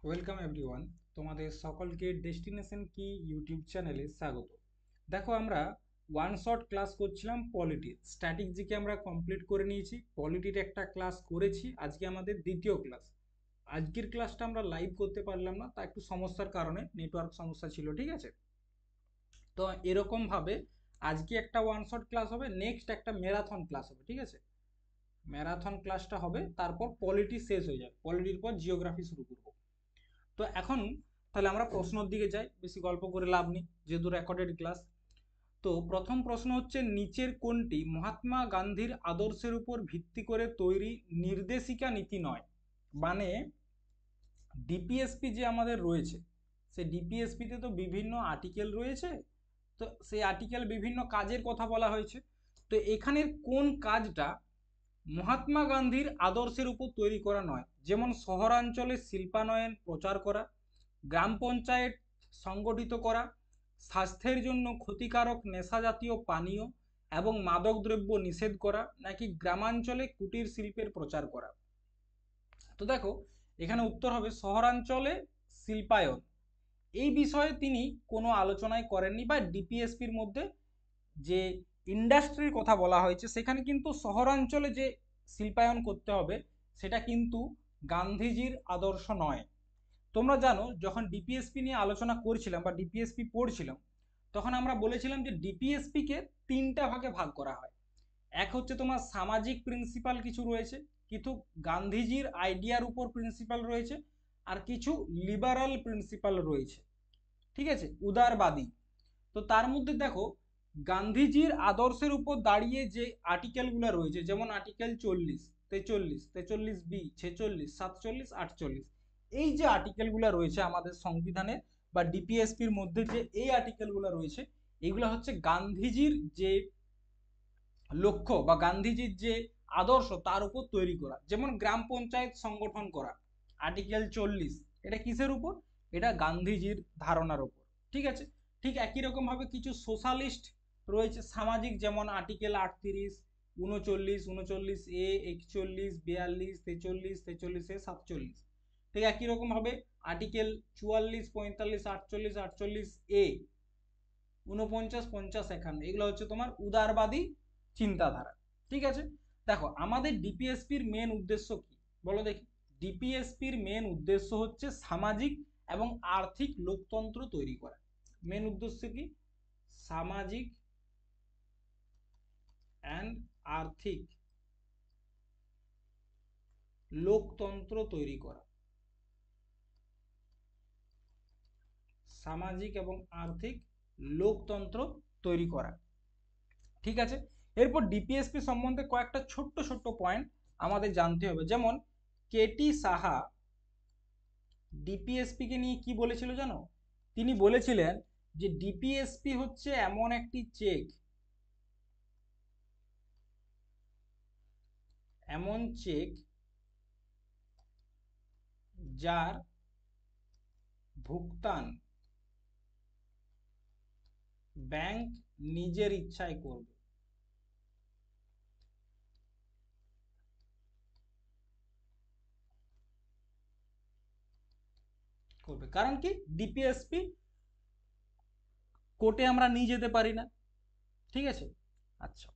Welcome everyone, তোমাদের সকলকে destination কি ইউটিউব চ্যানেলে স্বাগত। দেখো, আমরা ওয়ান শট ক্লাস করছিলাম পলিটি স্ট্যাটিক জিকে আমরা কমপ্লিট করে নিয়েছি। পলিটির একটা ক্লাস করেছি, আজকে আমাদের দ্বিতীয় ক্লাস। আজকের ক্লাসটা আমরা লাইভ করতে পারলাম না, তা একটু সমস্যার কারণে, নেটওয়ার্ক সমস্যা ছিল, ঠিক আছে। তো এরকম ভাবে আজকে একটা ওয়ান শট ক্লাস হবে, নেক্সট একটা ম্যারাথন ক্লাস হবে, ঠিক আছে। ম্যারাথন ক্লাসটা হবে, তারপর পলিটি শেষ হয়ে যাবে, পলিটির পর জিওগ্রাফি শুরু করবো। তো এখন তাহলে আমরা প্রশ্নের দিকে যাই, বেশি গল্প করে লাভ নেই যেহেতু রেকর্ডেড ক্লাস। তো প্রথম প্রশ্ন হচ্ছে, নিচের কোনটি মহাত্মা গান্ধীর আদর্শের উপর ভিত্তি করে তৈরি নির্দেশিকা নীতি নয়? মানে ডিপিএসপি যে আমাদের রয়েছে, সেই ডিপিএসপিতে তো বিভিন্ন আর্টিকেল রয়েছে, তো সেই আর্টিকেল বিভিন্ন কাজের কথা বলা হয়েছে। তো এখানের কোন কাজটা মহাত্মা গান্ধীর আদর্শের উপর তৈরি করা নয়? যেমন শহরাঞ্চলে শিল্পায়ন প্রচার করা, গ্রাম পঞ্চায়েত সংগঠিত করা, স্বাস্থ্যের জন্য ক্ষতিকারক নেশা জাতীয় পানীয় এবং মাদকদ্রব্য নিষেধ করা, নাকি গ্রামাঞ্চলে কুটির শিল্পের প্রচার করা? তো দেখো, এখানে উত্তর হবে শহরাঞ্চলে শিল্পায়ন। এই বিষয়ে তিনি কোনো আলোচনাই করেননি, বা ডিপিএসপির মধ্যে যে ইন্ডাস্ট্রির কথা বলা হয়েছে সেখানে কিন্তু শহরাঞ্চলে যে শিল্পায়ন করতে হবে সেটা কিন্তু গান্ধীজির আদর্শ নয়। তোমরা জানো, যখন ডিপিএসপি নিয়ে আলোচনা করছিলাম বা ডিপিএসপি পড়ছিলাম, তখন আমরা বলেছিলাম যে ডিপিএসপিকে তিনটা ভাগে ভাগ করা হয়। এক হচ্ছে তোমার সামাজিক প্রিন্সিপাল কিছু রয়েছে, কিছু গান্ধীজির আইডিয়ার উপর প্রিন্সিপাল রয়েছে, আর কিছু লিবারাল প্রিন্সিপাল রয়েছে, ঠিক আছে, উদারবাদী। তো তার মধ্যে দেখো, গান্ধীজির আদর্শের উপর দাঁড়িয়ে যে আর্টিকেলগুলো রয়েছে, যেমন আর্টিকেল 40, 43, 43B, 46, 47, 48, এই যে আর্টিকেলগুলো রয়েছে আমাদের সংবিধানে বা ডিপিএসপির মধ্যে যে এই আর্টিকেলগুলো রয়েছে, এইগুলো হচ্ছে গান্ধীজির যে লক্ষ্য বা গান্ধীজির যে আদর্শ তার উপর তৈরি করা। যেমন গ্রাম পঞ্চায়েত সংগঠন করা, আর্টিকেল 40, এটা কিসের উপর? এটা গান্ধীজির ধারণার উপর, ঠিক আছে। ঠিক একই রকম ভাবে কিছু সোশ্যালিস্ট রয়েছে সামাজিক, যেমন আর্টিকেল 38, 39, 39A, 41, 42, 43, 43A, 47। ঠিক একই রকম ভাবে আর্টিকেল 44, 45, 48, 48A, 49, 50, 51, এগুলো হচ্ছে তোমার উদারবাদী চিন্তাধারা, ঠিক আছে। দেখো, আমাদের ডিপিএসপির মেন উদ্দেশ্য কি বলো দেখি? ডিপিএসপির মেন উদ্দেশ্য হচ্ছে সামাজিক এবং আর্থিক লোকতন্ত্র তৈরি করা। মেন উদ্দেশ্য কি? সামাজিক অ্যান্ড আর্থিক লোকতন্ত্র তৈরি করা, সামাজিক এবং আর্থিক লোকতন্ত্র তৈরি করা, ঠিক আছে। এরপর ডিপিএসপি সম্বন্ধে কয়েকটা ছোট্ট ছোট্ট পয়েন্ট আমাদের জানতে হবে। যেমন কেটি সাহা ডিপিএসপি কে নিয়ে কি বলেছিল জানো? তিনি বলেছিলেন যে ডিপিএসপি হচ্ছে এমন একটি চেক, এমন চেক যার ভুগতান ব্যাংক নিজের ইচ্ছায় করবে। কারণ কি? ডিপিএসপি কোর্টে আমরা নিয়ে যেতে পারি না, ঠিক আছে। আচ্ছা,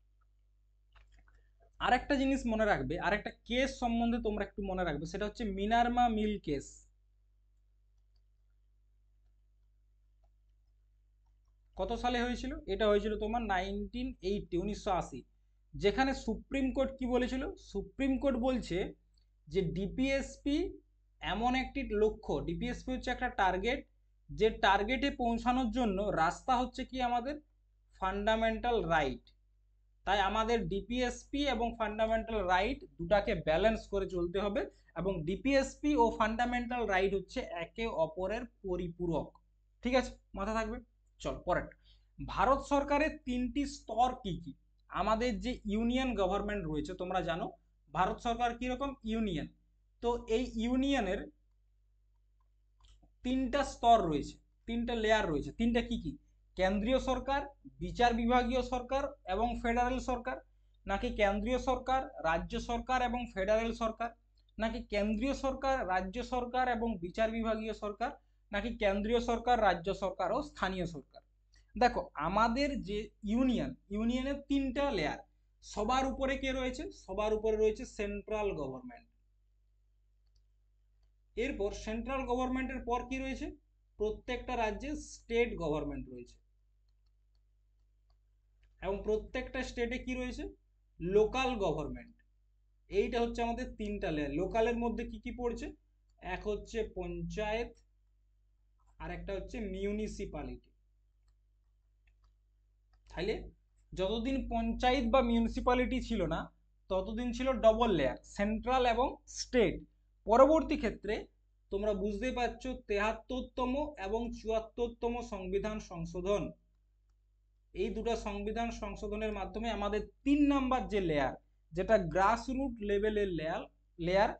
আরেকটা জিনিস মনে রাখবে, আরেকটা কেস সম্বন্ধে তোমরা একটু মনে রাখবে, সেটা হচ্ছে মিনার্মা মিল কেস। কত সালে হয়েছিল? এটা হয়েছিল তোমার 1980, যেখানে সুপ্রিম কোর্ট কি বলেছিল? সুপ্রিম কোর্ট বলছে যে ডিপিএসপি এমন একটি লক্ষ্য, ডিপিএসপি হচ্ছে একটা টার্গেট, যে টার্গেটে পৌঁছানোর জন্য রাস্তা হচ্ছে কি আমাদের ফান্ডামেন্টাল রাইট। তাই আমাদের ডিপিএসপি এবং ফান্ডামেন্টাল রাইট দুটাকে ব্যালেন্স করে চলতে হবে, এবং ডিপিএসপি ও ফান্ডামেন্টাল রাইট হচ্ছে একে অপরের পরিপূরক, ঠিক আছে, মাথা থাকবে। চল পরের, ভারত সরকারের তিনটি স্তর কি কি? আমাদের যে ইউনিয়ন গভর্নমেন্ট রয়েছে, তোমরা জানো ভারত সরকার কিরকম ইউনিয়ন, তো এই ইউনিয়নের তিনটা স্তর রয়েছে, তিনটা লেয়ার রয়েছে। তিনটা কি কি? কেন্দ্রীয় সরকার, বিচার বিভাগীয় সরকার এবং ফেডারেল সরকার, নাকি কেন্দ্রীয় সরকার, রাজ্য সরকার এবং ফেডারেল সরকার, নাকি কেন্দ্রীয় সরকার, রাজ্য সরকার এবং বিচার বিভাগীয় সরকার, নাকি কেন্দ্রীয় সরকার, রাজ্য সরকার ও স্থানীয় সরকার? দেখো আমাদের যে ইউনিয়নের তিনটা লেয়ার। সবার উপরে কে রয়েছে? সবার উপরে রয়েছে সেন্ট্রাল গভর্নমেন্ট। এরপর সেন্ট্রাল গভর্নমেন্টের পর কি রয়েছে? প্রত্যেকটা রাজ্যে স্টেট গভর্নমেন্ট রয়েছে, এবং প্রত্যেকটা স্টেটে কি রয়েছে? Local government. এইটা হচ্ছে আমাদের তিনটা লেয়ার। লোকালের মধ্যে কি কি পড়ছে? এক হচ্ছে পঞ্চায়েত, আর একটা হচ্ছে মিউনিসিপালিটি। তাহলে যতদিন পঞ্চায়েত বা মিউনিসিপালিটি ছিল না, ততদিন ছিল ডবল লেয়ার, সেন্ট্রাল এবং স্টেট। পরবর্তী ক্ষেত্রে তোমরা বুঝতেই পারছো ৭৩তম এবং ৭৪তম সংবিধান সংশোধন, এই দুটো সংবিধান সংশোধনের মাধ্যমে আমাদের ৩ নাম্বার যে লেয়ার, যেটা গ্রাসরুট লেভেলের লেয়ার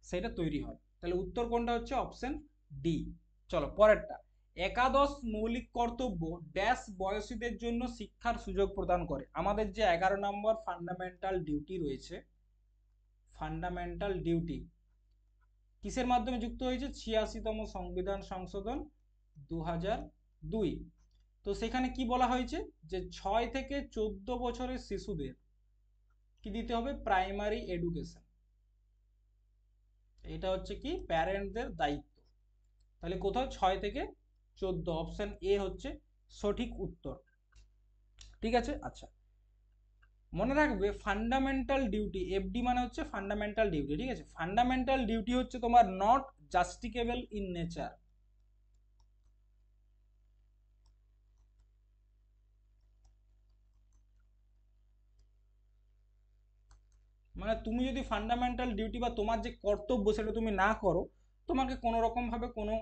সেটা তৈরি হয়। তাহলে উত্তর কোনটা হচ্ছে? Option D. চলো পরেরটা। একাদশ মৌলিক কর্তব্য ড্যাশ বয়সীদের জন্য শিক্ষার সুযোগ প্রদান করে। আমাদের যে 11 নম্বর ফান্ডামেন্টাল ডিউটি রয়েছে, ফান্ডামেন্টাল ডিউটি কিসের মাধ্যমে যুক্ত হয়েছে? ৮৬তম সংবিধান সংশোধন ২০০২। তো সেখানে কি বলা হয়েছে? যে ৬ থেকে ১৪ বছরের শিশুদের কি দিতে হবে? Primary education. এটা হচ্ছে কি? প্যারেন্টদের দায়িত্ব। তাহলে কোথাও ৬ থেকে ১৪, অপশন এ হচ্ছে সঠিক উত্তর। ঠিক আছে, আচ্ছা মনে রাখবে ফান্ডামেন্টাল ডিউটি, এফডি মানে হচ্ছে ফান্ডামেন্টাল ডিউটি। ঠিক আছে, ফান্ডামেন্টাল ডিউটি হচ্ছে তোমার নট জাস্টিকেবল ইন নেচার। মানে তুমি যদি ফান্ডামেন্টাল ডিউটি বা তোমার যে কর্তব্য সেটা তুমি না করো, তোমাকে কোনো রকম ভাবে কোনো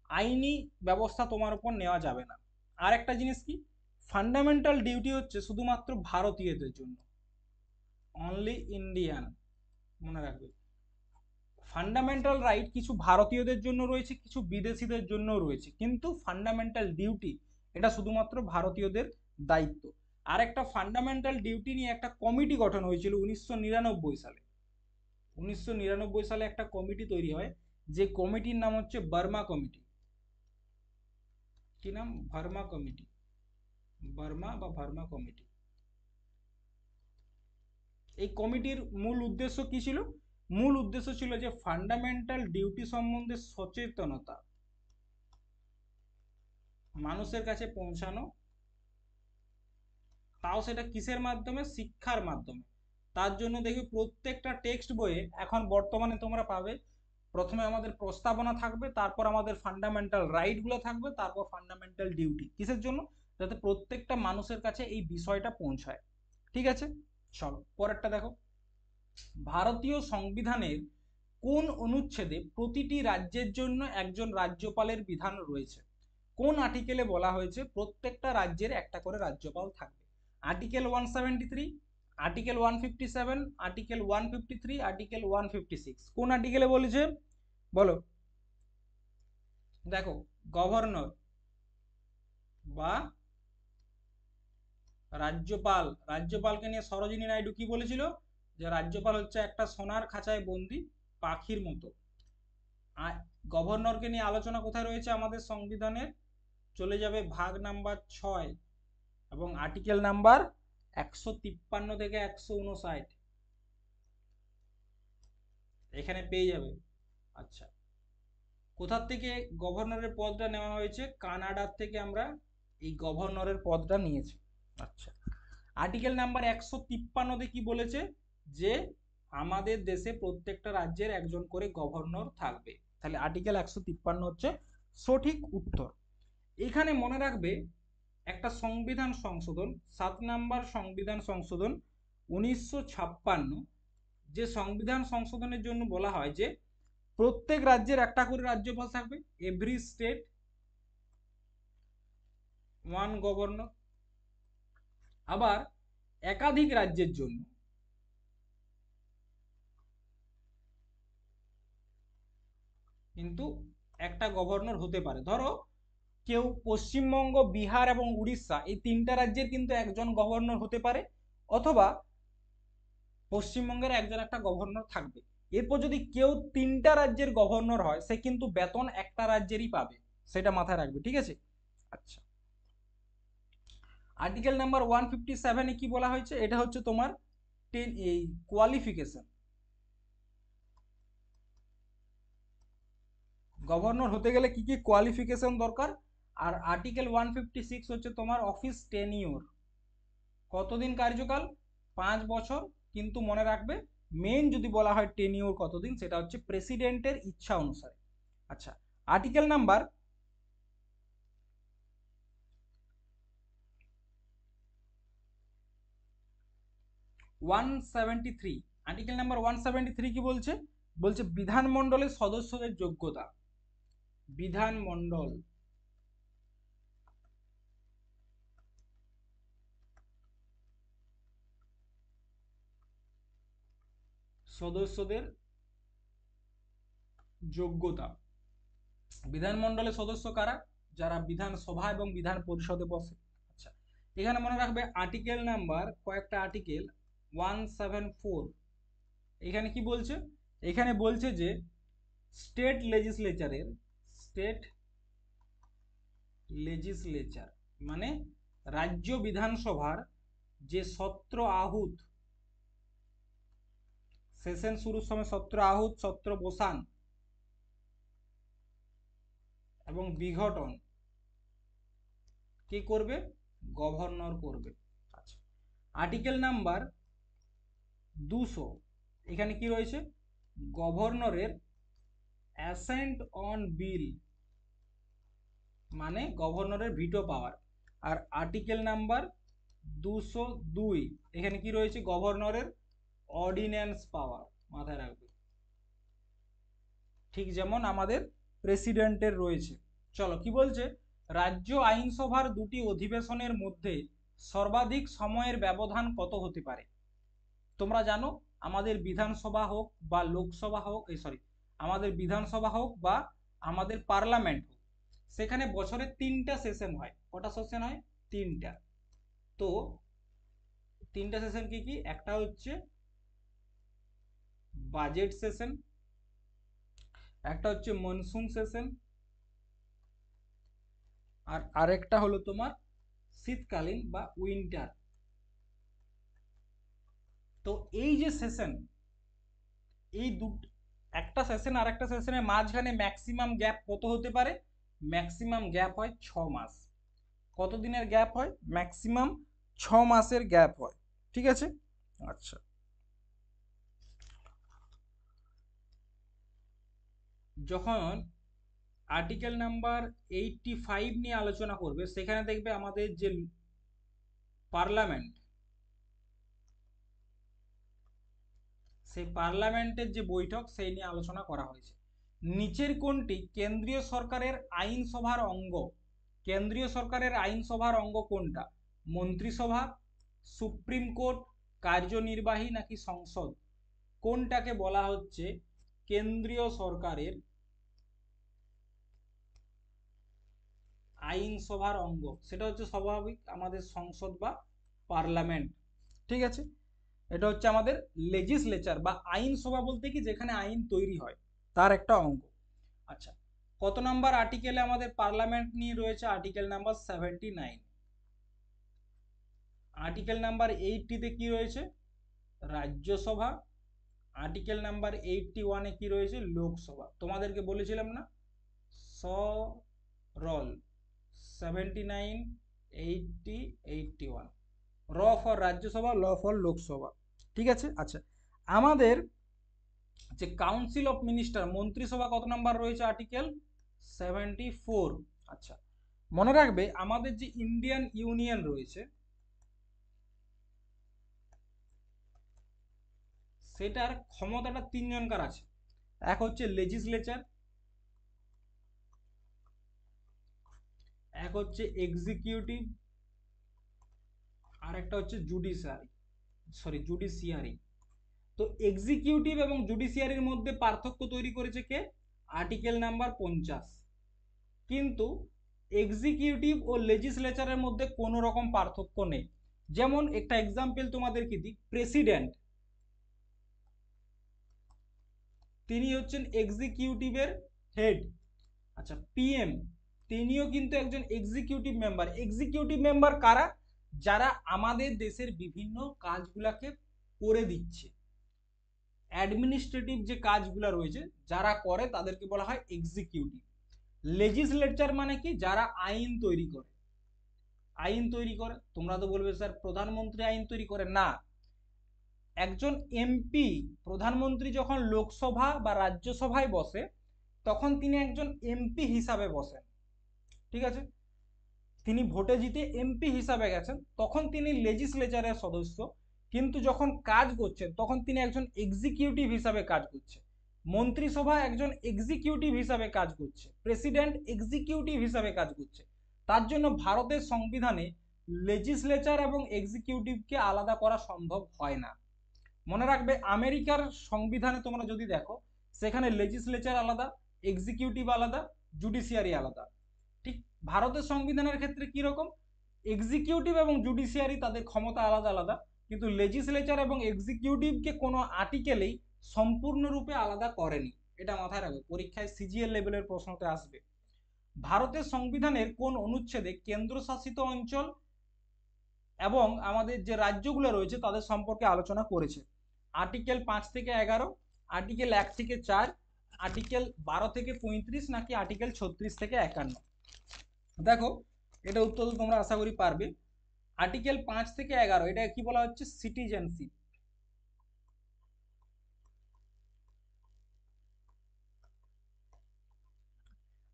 আইনি ব্যবস্থা তোমার উপর নেওয়া যাবে না। আর একটা জিনিস কি, ফান্ডামেন্টাল ডিউটি হচ্ছে শুধুমাত্র ভারতীয়দের জন্য, অনলি ইন্ডিয়ান, মনে রাখবে। ফান্ডামেন্টাল রাইট কিছু ভারতীয়দের জন্য রয়েছে, কিছু বিদেশিদের জন্য রয়েছে, কিন্তু ফান্ডামেন্টাল ডিউটি এটা শুধুমাত্র ভারতীয়দের দায়িত্ব। আর একটা ফান্ডামেন্টাল ডিউটি নিয়ে একটা কমিটি গঠন হয়েছিল 1999 সালে। 1999 সালে একটা কমিটি তৈরি হয়, যে কমিটির নাম হচ্ছে বার্মা কমিটি। কি নাম? ভার্মা কমিটি, বার্মা বা ভার্মা কমিটি। এই কমিটির মূল উদ্দেশ্য কি ছিল? মূল উদ্দেশ্য ছিল যে ফান্ডামেন্টাল ডিউটি সম্বন্ধে সচেতনতা মানুষের কাছে পৌঁছানো, তাও সেটা কিসের মাধ্যমে? শিক্ষার মাধ্যমে। তার জন্য দেখবে প্রত্যেকটা টেক্সট বইয়ে এখন বর্তমানে তোমরা পাবে, প্রথমে আমাদের প্রস্তাবনা থাকবে, তারপর আমাদের ফান্ডামেন্টাল রাইট গুলো থাকবে, তারপর ফান্ডামেন্টাল ডিউটি। কিসের জন্য? যাতে প্রত্যেকটা মানুষের কাছে এই বিষয়টা পৌঁছায়। ঠিক আছে, চলো পরেরটা দেখো। ভারতীয় সংবিধানের কোন অনুচ্ছেদে প্রতিটি রাজ্যের জন্য একজন রাজ্যপালের বিধান রয়েছে? কোন আর্টিকেলে বলা হয়েছে প্রত্যেকটা রাজ্যের একটা করে রাজ্যপাল থাকবে? Article 173, article 157, article 153, article 156। কোন আর্টিকেলে বলেছে বলো? দেখো, গভর্নর বা রাজ্যপাল, রাজ্যপালকে নিয়ে সরোজিনী নাইডু কি বলেছিল? যে রাজ্যপাল হচ্ছে একটা সোনার খাঁচায় বন্দি পাখির মতো। আর গভর্নরকে নিয়ে আলোচনা কোথায় রয়েছে আমাদের সংবিধানের? চলে যাবে ভাগ নাম্বার 6 এবং আর্টিকেল নাম্বার 153 থেকে 159, এখানে পেয়ে যাবে। আচ্ছা, কোথার থেকে গভর্নরের পদটা নেওয়া হয়েছে? কানাডার থেকে আমরা এই গভর্নরের পদটা নিয়েছি। আচ্ছা, আর্টিকেল নাম্বার 153তে কি বলেছে? যে আমাদের দেশে প্রত্যেকটা রাজ্যের একজন করে গভর্নর থাকবে। তাহলে আর্টিকেল 153 হচ্ছে সঠিক উত্তর। এখানে মনে রাখবে একটা সংবিধান সংশোধন, 7 নাম্বার সংবিধান সংশোধন 1956, যে সংবিধান সংশোধনের জন্য বলা হয় যে প্রত্যেক রাজ্যের একটা করে রাজ্যপাল থাকবে, এভরি স্টেট ওয়ান গভর্নর। আবার একাধিক রাজ্যের জন্য কিন্তু একটা গভর্নর হতে পারে। ধরো কেউ পশ্চিমবঙ্গ, বিহার এবং উড়িষ্যা এই তিনটা রাজ্যের কিন্তু একজন গভর্নর হতে পারে, অথবা পশ্চিমবঙ্গের একজন একটা গভর্নর থাকবে। এরপর যদি কেউ 3টা রাজ্যের গভর্নর হয় সে কিন্তু বেতন একটা রাজ্যেরই পাবে, সেটা মাথায় রাখবে, ঠিক আছে। আচ্ছা, আর্টিকেল নাম্বার 157 কি বলা হয়েছে, এটা হচ্ছে তোমার এই কোয়ালিফিকেশন। গভর্নর হতে গেলে কি কি কোয়ালিফিকেশন দরকার। আর আর্টিকেল 156 হচ্ছে তোমার অফিস টেনিওর, কতদিন কার্যকাল, 5 বছর। কিন্তু মনে রাখবে মেন যদি বলা হয় টেনিওর কতদিন, সেটা হচ্ছে প্রেসিডেন্টের ইচ্ছা অনুসারে। আচ্ছা, আর্টিকেল নাম্বার 173, আর্টিকেল নাম্বার 173 কি বলছে, বলছে বিধানমণ্ডলের সদস্যদের যোগ্যতা। বিধানমণ্ডল সদস্যদের যোগ্যতা। বিধানমণ্ডলের সদস্য কারা, যারা বিধানসভা এবং বিধান পরিষদে বসে। আচ্ছা, এখানে মনে রাখবে আর্টিকেল নাম্বার কয়েকটা আর্টিকেল 174, এখানে কি বলছে, এখানে বলছে যে স্টেট লেজিসলেচার মানে রাজ্য বিধানসভার যে সত্র আহুত, সেশন শুরুর সময় সত্র আহুত, সত্র বসান এবং বিঘটন কি করবে, গভর্নর করবে। আচ্ছা, আর্টিকেল নাম্বার 200, এখানে কি রয়েছে, গভর্নরের অ্যাসেন্ট অন বিল মানে গভর্নরের ভিটো পাওয়ার। আর আর্টিকেল নাম্বার 202, এখানে কি রয়েছে, গভর্নরের অর্ডিন্যান্স পাওয়ার, মাথায় রাখবে, ঠিক যেমন আমাদের প্রেসিডেন্টের রয়েছে। চলো কি বলছে, রাজ্য আইনসভার দুটি অধিবেশনের মধ্যে সর্বাধিক সময়ের ব্যবধান কত হতে পারে। তোমরা জানো আমাদের বিধানসভা হোক বা লোকসভা হোক, সরি, আমাদের বিধানসভা হোক বা আমাদের পার্লামেন্ট হোক, সেখানে বছরে 3টা সেশন হয়। কটা সেশন হয়, 3টা। তো 3টা সেশন কি কি, একটা হচ্ছে বাজেট সেশন, একটা হচ্ছে মনসুন সেশন, আর আরেকটা হলো তোমার শীতকালীন বা উইন্টার। তো এই যে সেশন, এই একটা সেশন আর একটা সেশনের মাঝখানে ম্যাক্সিমাম গ্যাপ কত হতে পারে, ম্যাক্সিমাম গ্যাপ হয় 6 মাস। কত দিনের গ্যাপ হয়, ম্যাক্সিমাম 6 মাসের গ্যাপ হয়, ঠিক আছে। আচ্ছা, যখন আর্টিকেল নাম্বার 85 নিয়ে আলোচনা করবে, সেখানে দেখবে আমাদের যে পার্লামেন্ট, সেই পার্লামেন্টের যে বৈঠক সেই নিয়ে আলোচনা করা হয়েছে। নিচের কোনটি কেন্দ্রীয় সরকারের আইনসভার অঙ্গ, কেন্দ্রীয় সরকারের আইনসভার অঙ্গ কোনটা, মন্ত্রিসভা, সুপ্রিম কোর্ট, কার্যনির্বাহী নাকি সংসদ। কোনটাকে বলা হচ্ছে কেন্দ্রীয় সরকারের আইনসভার অঙ্গ, সেটা হচ্ছে স্বাভাবিক আমাদের সংসদ বা পার্লামেন্ট, ঠিক আছে। এটা হচ্ছে আমাদের লেজিসলেচার বা আইনসভা বলতে কি যেখানে আইন তৈরি হয় তার একটা অঙ্গ। আচ্ছা, কত নাম্বার আর্টিকেলে আমাদের পার্লামেন্ট নিয়ে রয়েছে, আর্টিকেল নাম্বার 79। আর্টিকেল নাম্বার 80-তে কি রয়েছে, রাজ্যসভা। আর্টিকেল নাম্বার 81-এ কি রয়েছে, লোকসভা। তোমাদেরকে বলেছিলাম না, সরল 79, 80, 81, R for Rajya Sabha, L for Lok Sabha, ঠিক আছে। আচ্ছা, আমাদের যে কাউন্সিল অফ মিনিস্টার মন্ত্রিসভা কত নাম্বার রয়েছে, আর্টিকেল 74। আচ্ছা, মনে রাখবে আমাদের যে ইন্ডিয়ান ইউনিয়ন রয়েছে সেটার ক্ষমতাটা 3জনকার আছে। এক হচ্ছে লেজিসলেচার, এক হচ্ছে এক্সিকিউটিভ, আর একটা হচ্ছে জুডিশিয়ারি। তো এক্সিকিউটিভ এবং জুডিশিয়ারির মধ্যে পার্থক্য তৈরি করেছে কে, আর্টিকেল নাম্বার 50। কিন্তু এক্সিকিউটিভ ও লেজিসলেচারের মধ্যে কোনো রকম পার্থক্য নেই। যেমন একটা এক্সাম্পল তোমাদেরকে দিই, প্রেসিডেন্ট, তিনি হচ্ছেন এক্সিকিউটিভের হেড। আচ্ছা, পিএম তিনিও কিন্তু একজন এক্সিকিউটিভ মেম্বার। এক্সিকিউটিভ মেম্বার কারা? যারা আমাদের দেশের বিভিন্ন কাজগুলাকে করে দিচ্ছে, অ্যাডমিনিস্ট্রেটিভ যে কাজগুলো রয়েছে যারা করে তাদেরকে বলা হয় এক্সিকিউটিভ। লেজিসলেচার মানে কি? যারা আইন তৈরি করে। আইন তৈরি করে, তোমরা তো বলবে স্যার প্রধানমন্ত্রী আইন তৈরি করে। না, একজন এমপি, প্রধানমন্ত্রী যখন লোকসভা বা রাজ্যসভায় বসে তখন তিনি একজন এমপি হিসাবে বসেন, ঠিক আছে? তিনি ভোটে জিতে এমপি হিসাবে গেছেন, তখন তিনি লেজিসলেচারের সদস্য। কিন্তু যখন কাজ করছেন তখন তিনি একজন এক্সিকিউটিভ হিসাবে কাজ করছে। মন্ত্রিসভা একজন এক্সিকিউটিভ হিসাবে কাজ করছে, প্রেসিডেন্ট এক্সিকিউটিভ হিসাবে কাজ করছে। তার জন্য ভারতের সংবিধানে লেজিসলেচার এবং এক্সিকিউটিভকে আলাদা করা সম্ভব হয় না। মনে রাখবে, আমেরিকার সংবিধানে তোমরা যদি দেখো, সেখানে লেজিসলেচার আলাদা, এক্সিকিউটিভ আলাদা, জুডিশিয়ারি আলাদা। ঠিক ভারতের সংবিধানের ক্ষেত্রে কি রকম? এক্সিকিউটিভ এবং জুডিশিয়ারি তাদের ক্ষমতা আলাদা আলাদা, কিন্তু লেজিসলেচার এবং এক্সিকিউটিভকে কোনো আর্টিকেলেই সম্পূর্ণরূপে আলাদা করেনি। এটা মাথায় রাখবে, পরীক্ষায় সিজিএল লেভেলের প্রশ্নতে আসবে। ভারতের সংবিধানের কোন অনুচ্ছেদে কেন্দ্রশাসিত অঞ্চল এবং আমাদের যে রাজ্যগুলো রয়েছে তাদের সম্পর্কে আলোচনা করেছে? আর্টিকেল 5 থেকে 11, আর্টিকেল 1 থেকে 4, আর্টিকেল 12 থেকে 35, নাকি আর্টিকেল 36 থেকে 51? দেখো, এটা উত্তর তো তোমরা আশা করি পারবে। আর্টিকেল 5 থেকে 11 এটা কি বলা হচ্ছে? সিটিজেনশিপ।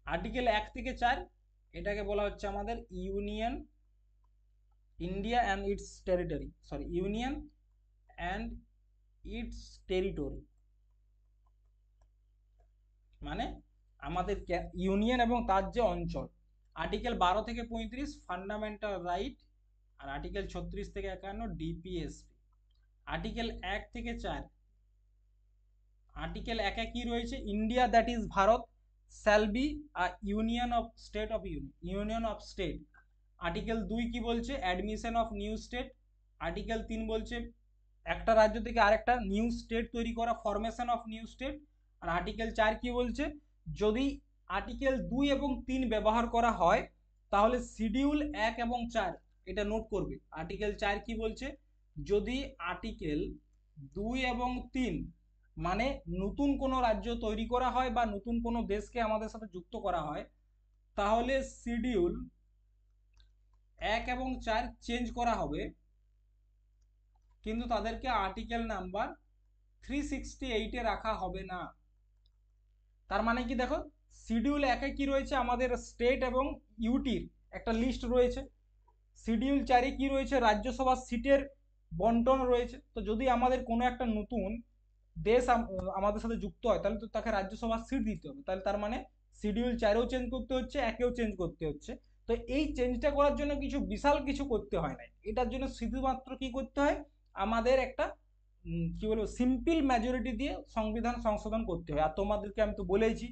আর্টিকেল 1 থেকে 4 এটাকে বলা হচ্ছে আমাদের union, India and it's territory, sorry, union and it's territory, মানে আমাদের ইউনিয়ন এবং তার যে অঞ্চল। আর্টিকেল 12 থেকে 35 ফান্ডামেন্টাল রাইট, আর আর্টিকেল 36 থেকে 51 ডিপিএসপি। আর্টিকেল 1 থেকে 4, আর্টিকেল 1 কি রয়েছে? India that is Bharat shall be a union of state of union of state. Article 2 কি বলছে? Admission of new state. Article 3 বলছে একটা রাজ্য থেকে আরেকটা নিউ স্টেট তৈরি করা, ফরমেশন অফ নিউ স্টেট। আর আর্টিকেল 4 কি বলছে? যদি আর্টিকেল 2 এবং 3 ব্যবহার করা হয় তাহলে শিডিউল 1 এবং 4, এটা নোট করবে। আর্টিকেল 4 কি বলছে? যদি আর্টিকেল 2 এবং 3 মানে নতুন কোনো রাজ্য তৈরি করা হয় বা নতুন কোনো দেশকে আমাদের সাথে যুক্ত করা হয়, তাহলে শিডিউল 1 এবং 4 চেঞ্জ করা হবে, কিন্তু তাদেরকে আর্টিকেল নাম্বার 368 এ রাখা হবে না। তার মানে কি? দেখো, শিডিউল 1 কি রয়েছে? আমাদের স্টেট এবং ইউটির একটা লিস্ট রয়েছে। শিডিউল 4 কি রয়েছে? রাজ্যসভা সিটের বন্টন রয়েছে। তো যদি আমাদের কোনো একটা নতুন দেশ আমাদের সাথে যুক্ত হয় তাহলে তো তাকে রাজ্যসভার সিট দিতে হবে। তাহলে তার মানে শিডিউল 4-এও চেঞ্জ করতে হচ্ছে, 1-এও চেঞ্জ করতে হচ্ছে। তো এই চেঞ্জটা করার জন্য কিছু বিশাল কিছু করতে হয় না। এটার জন্য শুধুমাত্র কি করতে হয়? আমাদের একটা কি বলবো, সিম্পল মেজরিটি দিয়ে সংবিধান সংশোধন করতে হয়। আর তোমাদেরকে আমি তো বলেইছি,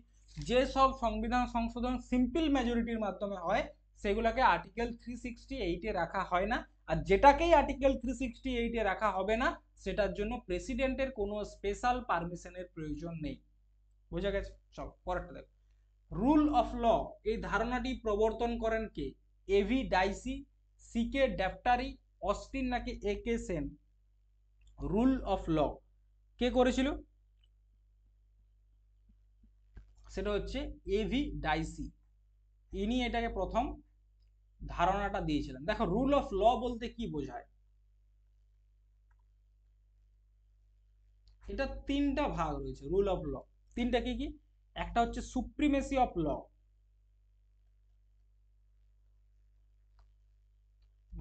যে সব সংবিধান সংশোধন সিম্পল মেজরিটির মাধ্যমে হয় সেগুলোকে আর্টিকেল 368 এ রাখা হয় না। আর যেটাকেই আর্টিকেল 368 এ রাখা হবে না সেটার জন্য প্রেসিডেন্টের কোনো স্পেশাল পারমিশনের প্রয়োজন নেই। বোঝা গেছে? চলো পরেরটা দেখো। রুল অফ ল, এই ধারণাটি প্রবর্তন করেন কে? এভি ডাইসি, সিকে ড্যাফটারি, অস্টিন, নাকি একে সেন? রুল অফ ল কে করেছিল? সেটা হচ্ছে এভি ডাইসি। ইনি এটাকে প্রথম ধারণাটা দিয়েছিলেন। দেখো, রুল অফ ল বলতে কি বোঝায়? এটা তিনটা ভাগ রয়েছে রুল অফ ল। তিনটা কি কি? একটা হচ্ছে সুপ্রিমেসি অফ ল,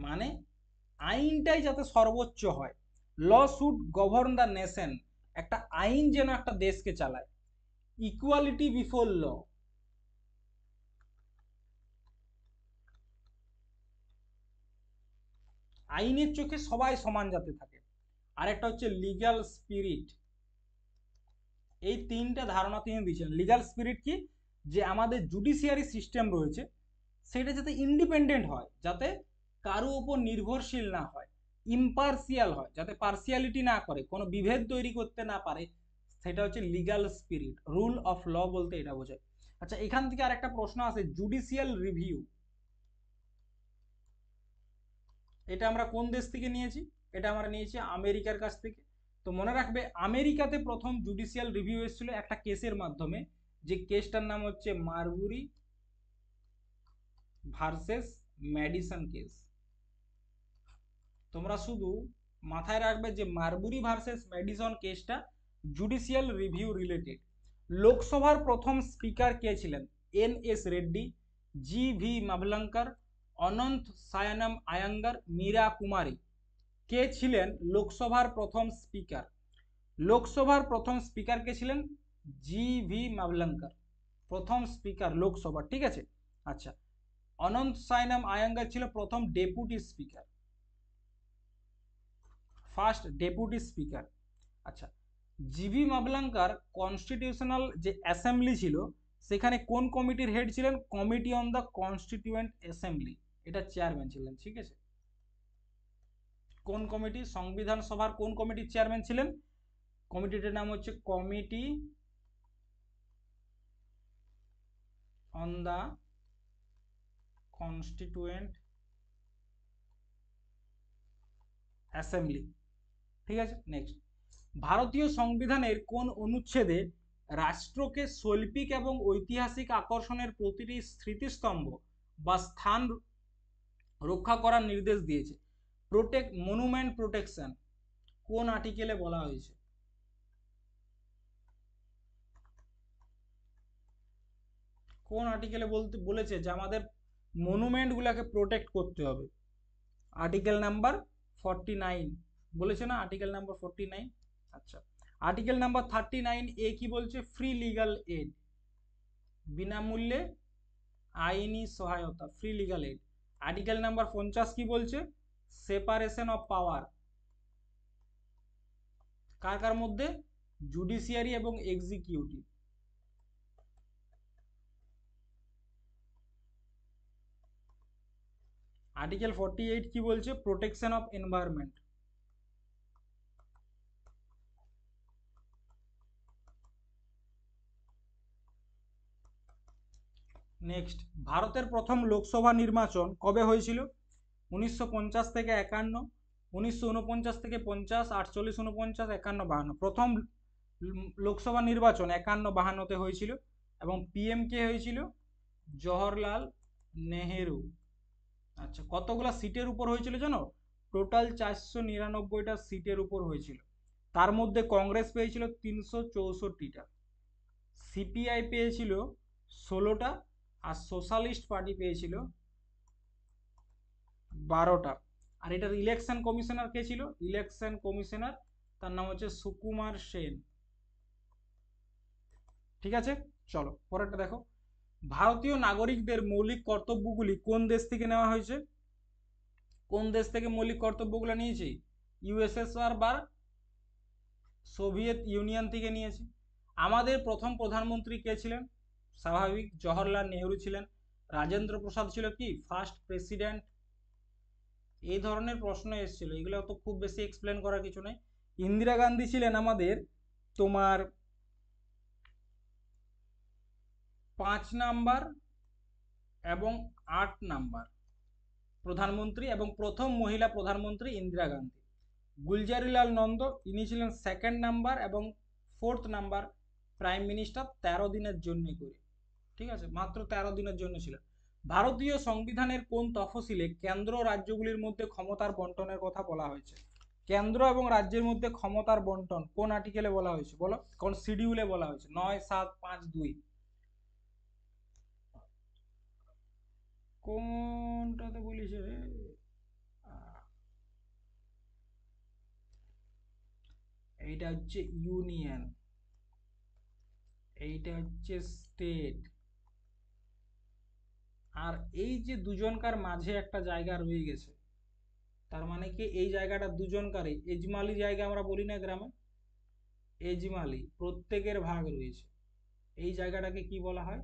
মানে আইনটাই যাতে সর্বোচ্চ হয়। ল শুড গভর্ন দ্য নেশন, একটা আইন যেন একটা দেশকে চালায়। ইকুয়ালিটি বিফোর ল, আইনের চোখে সবাই সমান যাতে থাকে। আরেকটা হচ্ছে লিগ্যাল স্পিরিট। এই তিনটা ধারণা তিনি দিয়েছেন। লিগ্যাল স্পিরিট কি? যে আমাদের জুডিশিয়ারি সিস্টেম রয়েছে সেটা যাতে ইন্ডিপেন্ডেন্ট হয়, যাতে কারো উপর নির্ভরশীল না হয়, ইম্পার্সিয়াল হয়, যাতে পার্সিয়ালিটি না করে, কোনো বিভেদ তৈরি করতে না পারে, সেটা হচ্ছে legal spirit. Rule of law বলতে এটা বোঝায়। আচ্ছা, এখান থেকে আর একটা প্রশ্ন আছে, জুডিশিয়াল রিভিউ এটা আমরা কোন দেশ থেকে নিয়েছি? এটা আমরা নিয়েছি আমেরিকার কাছ থেকে। তো মনে রাখবে, আমেরিকাতে প্রথম জুডিশিয়াল রিভিউ এসেছিল একটা কেসের মাধ্যমে, যে কেসটার নাম হচ্ছে মারবুরি ভার্সেস ম্যাডিসন কেস। তোমরা শুধু মাথায় রাখবে যে মারবুরি ভার্সেস ম্যাডিসন কেসটা জুডিশিয়াল রিভিউ রিলেটেড। লোকসভার প্রথম স্পিকার কে ছিলেন? N S Reddy, G V Mavalankar, Ananthasayanam Ayyangar, Meira Kumari. কে ছিলেন লোকসভার প্রথম স্পিকার? লোকসভার প্রথম স্পিকার কে ছিলেন? জি ভি মাভলঙ্কর, প্রথম স্পিকার লোকসভা। ঠিক আছে। আচ্ছা, অনন্ত সায়নম আয়াঙ্গার ছিল প্রথম deputy speaker, first deputy speaker. আচ্ছা, জিভি মাভলঙ্কর কনস্টিটিউশনাল যে অ্যাসেম্বলি ছিল সেখানে কোন কমিটির হেড ছিলেন? Committee on the constituent assembly, এটা চেয়ারম্যান ছিলেন। ঠিক আছে। কোন কমিটি? সংবিধান সভার কোন কমিটির চেয়ারম্যান ছিলেন? কমিটিটার নাম হচ্ছে committee on the constituent assembly. ঠিক আছে। নেক্সট, ভারতীয় সংবিধানের কোন অনুচ্ছেদে রাষ্ট্রকে শৈল্পিক এবং ঐতিহাসিক আকর্ষণের প্রতিটি স্মৃতিস্তম্ভ বা স্থান রক্ষা করার নির্দেশ দিয়েছে? মনুমেন্ট প্রোটেকশন কোন আর্টিকেলে বলা হয়েছে? কোন আর্টিকেলে বলেছে যে আমাদের মনুমেন্ট গুলাকে প্রোটেক্ট করতে হবে? আর্টিকেল নাম্বার 49 বলেছে না? Article number 49। আচ্ছা, আর্টিকেল নাম্বার 39 এ কি বলছে? ফ্রি লিগাল এড, বিনামূল্যে আইনি সহায়তা, free legal add. Article number 50 কি বলছে? সেপারেশন অফ পাওয়ার, কার কার মধ্যে? জুডিশিয়ারি এবং এক্সিকিউটিভ। আর্টিকেল 48 কি বলছে? Protection of environment. নেক্সট, ভারতের প্রথম লোকসভা নির্বাচন কবে হয়েছিল? 1950 থেকে 51, 1949 থেকে 50, 48, 49, 51, 52। প্রথম লোকসভা নির্বাচন 51, 52-তে হয়েছিল এবং পিএম কে হয়েছিল? জওহরলাল নেহেরু। আচ্ছা, কতগুলা সিটের উপর হয়েছিল জানো? টোটাল 499টা সিটের উপর হয়েছিল। তার মধ্যে কংগ্রেস পেয়েছিল 364টা, সিপিআই পেয়েছিল 16টা, আর সোশ্যালিস্ট পার্টি পেয়েছিল 12টা। আর এটার ইলেকশন কমিশনার কে ছিল? ইলেকশন কমিশনার তার নাম হচ্ছে সুকুমার সেন। ঠিক আছে, চলো পরেরটা দেখো। ভারতীয় নাগরিকদের মৌলিক কর্তব্যগুলি কোন দেশ থেকে নেওয়া হয়েছে? কোন দেশ থেকে মৌলিক কর্তব্যগুলো নিয়েছি? ইউএসএসআর বা সোভিয়েত ইউনিয়ন থেকে নিয়েছি। আমাদের প্রথম প্রধানমন্ত্রী কে ছিলেন? স্বাভাবিক জওহরলাল নেহেরু ছিলেন। রাজেন্দ্র প্রসাদ ছিল কি ফার্স্ট প্রেসিডেন্ট। এই ধরনের প্রশ্ন এসেছিল, এগুলো তো খুব বেশি এক্সপ্লেন করার কিছু নেই। ইন্দিরা গান্ধী ছিলেন আমাদের তোমার 5 নাম্বার এবং 8 নাম্বার প্রধানমন্ত্রী, এবং প্রথম মহিলা প্রধানমন্ত্রী ইন্দিরা গান্ধী। গুলজারিলাল নন্দ ইনি ছিলেন 2nd নাম্বার এবং 4th নাম্বার প্রাইম মিনিস্টার, 13 দিনের জন্য করে। ঠিক আছে, মাত্র 13 দিনের জন্য ছিলেন। ভারতীয় সংবিধানের কোন তফসিলে কেন্দ্র রাজ্যগুলির মধ্যে ক্ষমতার বন্টনের কথা বলা হয়েছে? কেন্দ্র এবং রাজ্যের মধ্যে ক্ষমতার বন্টন কোন আর্টিকেলে বলা হয়েছে বলো? কোন শিডিউলে বলা হয়েছে? 9, 7, 5, 2। কোনটাতে বলিছে রে? এইটা হচ্ছে ইউনিয়ন, এইটা হচ্ছে স্টেট। আর এই যে দুজনকার মাঝে একটা জায়গা রয়ে গেছে, তার মানে কি এই জায়গাটা দুজনকারই। এজমালি জায়গা আমরা বলি না গ্রামে, এজমালি, প্রত্যেকের ভাগ রয়েছে। এই জায়গাটাকে কি বলা হয়?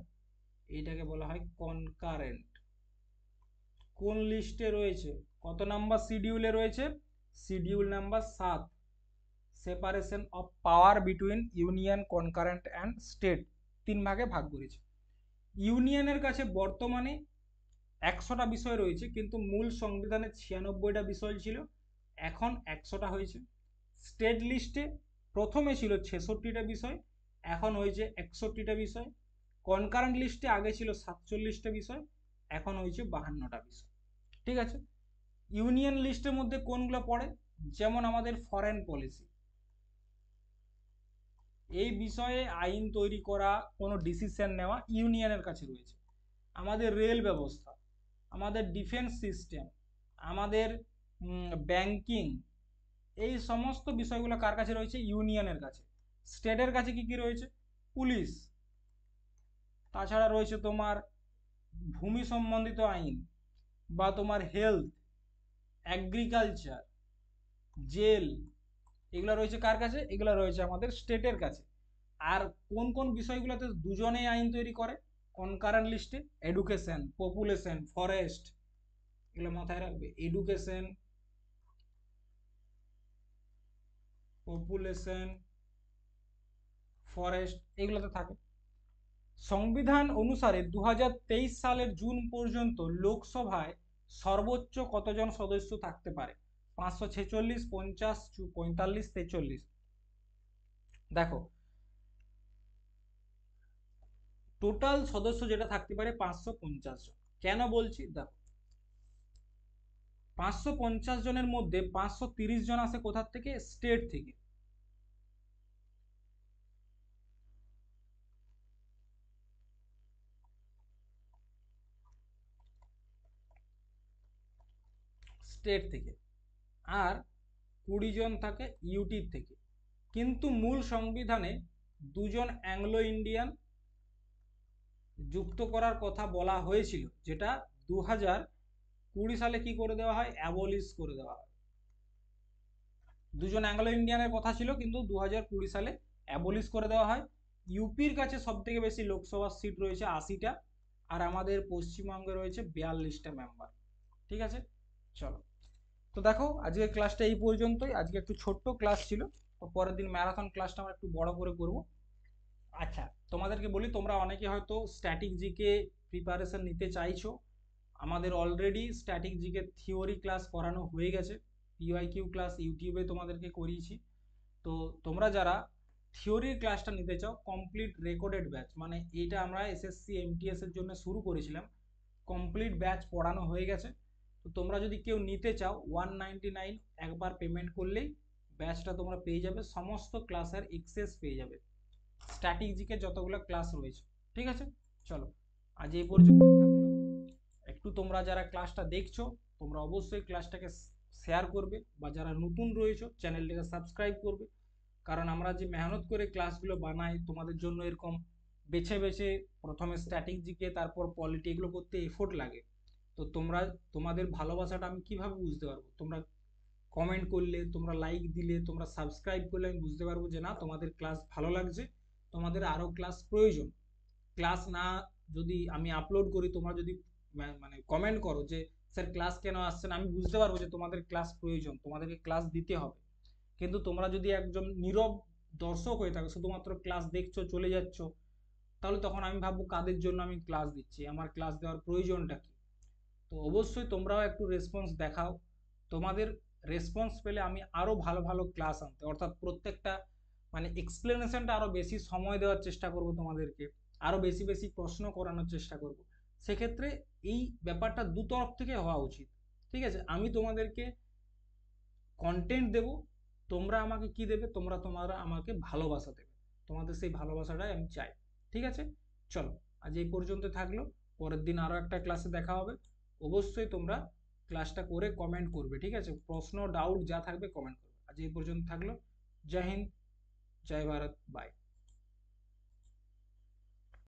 এইটাকে বলা হয় কনকারেন্ট। কোন লিস্টে রয়েছে? কত নাম্বার শিডিউলে রয়েছে? Schedule number 7। Separation of power between union, concurrent and state, 3 ভাগে ভাগ করেছে। ইউনিয়নের কাছে বর্তমানে 100টা বিষয় রয়েছে, কিন্তু মূল সংবিধানে 96টা বিষয় ছিল, এখন 100টা হয়েছে। স্টেট লিস্টে প্রথমে ছিল 66টা বিষয়, এখন হয়েছে 61টা বিষয়। কনকারেন্ট লিস্টে আগে ছিল 47টা বিষয়, এখন হয়েছে 52টা বিষয়। ঠিক আছে, ইউনিয়ন লিস্টের মধ্যে কোনগুলো পড়ে? যেমন আমাদের ফরেন পলিসি, এই বিষয়ে আইন তৈরি করা, কোনো ডিসিশন নেওয়া ইউনিয়নের কাছে রয়েছে। আমাদের রেল ব্যবস্থা, আমাদের ডিফেন্স সিস্টেম, আমাদের ব্যাংকিং, এই সমস্ত বিষয়গুলো কার কাছে রয়েছে? ইউনিয়নের কাছে। স্টেটের কাছে কি কি রয়েছে? পুলিশ, তাছাড়া রয়েছে তোমার ভূমি সম্বন্ধিত আইন, বা তোমার হেলথ, এগ্রিকালচার, জেল, এগুলো রয়েছে কার কাছে? এগুলো রয়েছে আমাদের স্টেটের কাছে। আর কোন কোন বিষয়গুলোতে দুজনেই আইন তৈরি করে কনকারেন্ট লিস্টে? এডুকেশন, পপুলেশন, ফরেস্ট, এগুলো মাথায় রাখবে। এডুকেশন, পপুলেশন, ফরেস্ট, এগুলোতে থাকে। সংবিধান অনুসারে 2023 সালের জুন পর্যন্ত লোকসভায় সর্বোচ্চ কতজন সদস্য থাকতে পারে? 546, 50, 45, 43। দেখো, টোটাল সদস্য যেটা থাকতে পারে 550 জন। কেন বলছি? দেখো, 550 জনের মধ্যে 530 জন আসে কোথার থেকে? স্টেট থেকে। স্টেট থেকে। আর 20 জন থাকে ইউটি থেকে। কিন্তু মূল সংবিধানে দুজন অ্যাংলো ইন্ডিয়ান যুক্ত করার কথা বলা হয়েছিল, যেটা 2020 সালে কি করে দেওয়া হয়? অ্যাবলিশ করে দেওয়া হয়। দুজন অ্যাংলো ইন্ডিয়ানের কথা ছিল, কিন্তু 2020 সালে অ্যাবলিশ করে দেওয়া হয়। ইউপির কাছে সব থেকে বেশি লোকসভার সিট রয়েছে 80টা, আর আমাদের পশ্চিমবঙ্গে রয়েছে 42টা মেম্বার। ঠিক আছে, চলো। তো দেখো, আজকের ক্লাসটা এই পর্যন্তই। আজকে একটু ছোট্ট ক্লাস ছিল, তো পরের দিন ম্যারাথন ক্লাসটা আমরা একটু বড় করে করব। আচ্ছা, তোমাদেরকে বলি, তোমরা অনেকে হয়তো স্ট্যাটিক জিকে প্রিপারেশন নিতে চাইছো। আমাদের already static GK theory class করানো হয়ে গেছে, পিওয়াইকিউ ক্লাস ইউটিউবে তোমাদেরকে করিয়েছি। তো তোমরা যারা থিওরির ক্লাসটা নিতে চাও, কমপ্লিট রেকর্ডেড ব্যাচ, মানে এইটা আমরা এসএসসি এমটিএস এর জন্য শুরু করেছিলাম, কমপ্লিট ব্যাচ পড়ানো হয়ে গেছে। তো তোমরা যদি কেউ নিতে চাও, 199 একবার পেমেন্ট করলেই ব্যাচটা তোমরা পেয়ে যাবে, সমস্ত ক্লাসের এক্সেস পেয়ে যাবে, স্ট্যাটিক জিকে যতগুলো ক্লাস রয়েছে। ঠিক আছে, চলো, আজ এই পর্যন্ত থাকলো। একটু তোমরা যারা ক্লাসটা দেখছো, তোমরা অবশ্যই ক্লাসটাকে শেয়ার করবে, বা যারা নতুন রয়েছে চ্যানেলটাকে সাবস্ক্রাইব করবে। কারণ আমরা যে মেহনত করে ক্লাসগুলো বানাই তোমাদের জন্য, এরকম বেছে বেছে প্রথমে স্ট্যাটিক জিকে, তারপর পলিটি, এগুলো করতে এফোর্ট লাগে। তো তোমরা, তোমাদের ভালোবাসাটা আমি কিভাবে বুঝতে পারবো? তোমরা কমেন্ট করলে, তোমরা লাইক দিলে, তোমরা সাবস্ক্রাইব করলে আমি বুঝতে পারবো যে না, তোমাদের ক্লাস ভালো লাগছে, তোমাদের আরও ক্লাস প্রয়োজন। ক্লাস না যদি আমি আপলোড করি, তোমরা যদি মানে কমেন্ট করো যে স্যার ক্লাস কেন আসছে না, আমি বুঝতে পারবো যে তোমাদের ক্লাস প্রয়োজন, তোমাদেরকে ক্লাস দিতে হবে। কিন্তু তোমরা যদি একজন নীরব দর্শক হয়ে থাকো, শুধুমাত্র ক্লাস দেখছো চলে যাচ্ছ, তাহলে তখন আমি ভাববো কাদের জন্য আমি ক্লাস দিচ্ছি, আমার ক্লাস দেওয়ার প্রয়োজনটা কি। তো অবশ্যই তোমরাও একটু রেসপন্স দেখাও। তোমাদের রেসপন্স পেলে আমি আরো ভালো ভালো ক্লাস আনতে, অর্থাৎ প্রত্যেকটা মানে এক্সপ্লেনেশনটা আরো বেশি সময় দেওয়ার চেষ্টা করব তোমাদেরকে, আরো বেশি বেশি প্রশ্ন করানোর চেষ্টা করব। সেক্ষেত্রে এই ব্যাপারটা দু তরফ থেকে হওয়া উচিত। ঠিক আছে, আমি তোমাদেরকে কন্টেন্ট দেব, তোমরা আমাকে কি দেবে? তোমরা আমাকে ভালোবাসা দেবে। তোমাদের সেই ভালোবাসাটাই আমি চাই। ঠিক আছে, চলো, আজ এই পর্যন্ত থাকলো। পরের দিন আরো একটা ক্লাসে দেখা হবে। অবশ্যই তোমরা ক্লাসটা করে কমেন্ট করবে। ঠিক আছে, প্রশ্ন ডাউট যা থাকবে কমেন্ট করবে। আজ এই পর্যন্ত থাকলো। জয় হিন্দ, জয় ভারত, বাই।